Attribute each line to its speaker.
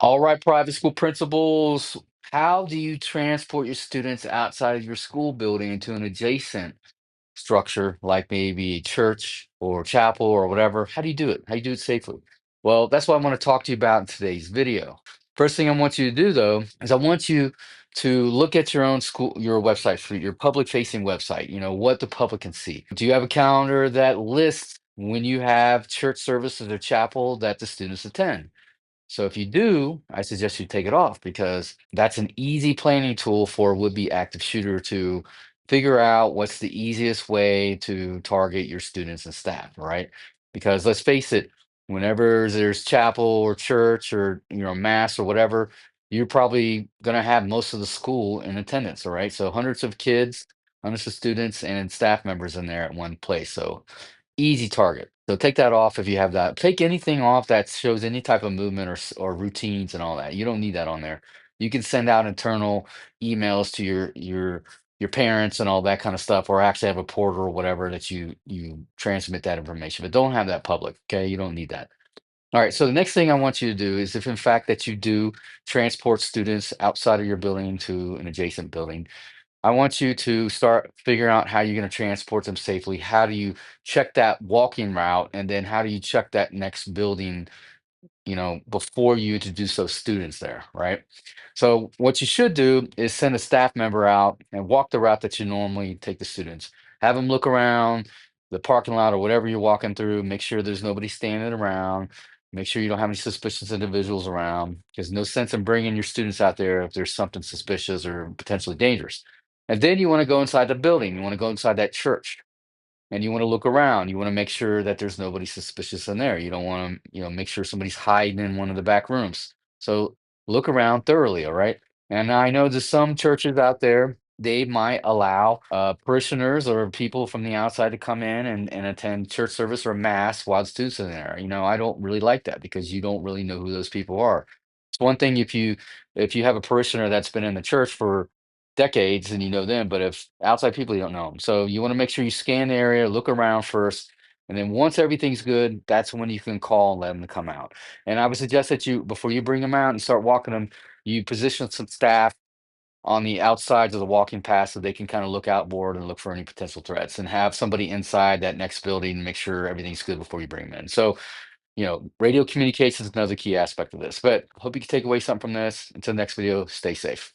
Speaker 1: All right, private school principals, how do you transport your students outside of your school building to an adjacent structure, like maybe a church or chapel or whatever? How do you do it? How do you do it safely? Well, that's what I want to talk to you about in today's video. First thing I want you to do, though, is I want you to look at your own school, your website, for your public facing website, what the public can see. Do you have a calendar that lists when you have church services or chapel that the students attend? So if you do, I suggest you take it off because that's an easy planning tool for a would-be active shooter to figure out what's the easiest way to target your students and staff, right? Because let's face it, whenever there's chapel or church or mass or whatever, you're probably going to have most of the school in attendance, all right? So hundreds of kids, hundreds of students, and staff members in there at one place. So easy target. So take that off if you have that. Take anything off that shows any type of movement or routines and all that. You don't need that on there. You can send out internal emails to your parents and all that kind of stuff, or actually have a portal or whatever that you transmit that information. But don't have that public. Okay, you don't need that. All right. So the next thing I want you to do is, if in fact that you do transport students outside of your building to an adjacent building, I want you to start figuring out how you're going to transport them safely. How do you check that walking route? And then how do you check that next building, before you introduce those students there, right? So what you should do is send a staff member out and walk the route that you normally take the students. Have them look around the parking lot or whatever you're walking through. Make sure there's nobody standing around. Make sure you don't have any suspicious individuals around. There's no sense in bringing your students out there if there's something suspicious or potentially dangerous. And then you want to go inside the building. You want to go inside that church and you want to look around. You want to make sure that there's nobody suspicious in there. You don't want to, make sure somebody's hiding in one of the back rooms. So look around thoroughly, all right? And I know there's some churches out there, they might allow parishioners or people from the outside to come in and attend church service or mass while the students are there. I don't really like that because you don't really know who those people are. It's one thing if you have a parishioner that's been in the church for decades and you know them, but if outside people, you don't know them. So you want to make sure you scan the area, look around first, and then once everything's good, that's when you can call and let them to come out. And I would suggest that before you bring them out and start walking them, you position some staff on the outsides of the walking path so they can kind of look outboard and look for any potential threats, and have somebody inside that next building and make sure everything's good before you bring them in. So, radio communication is another key aspect of this. But hope you can take away something from this. Until the next video, stay safe.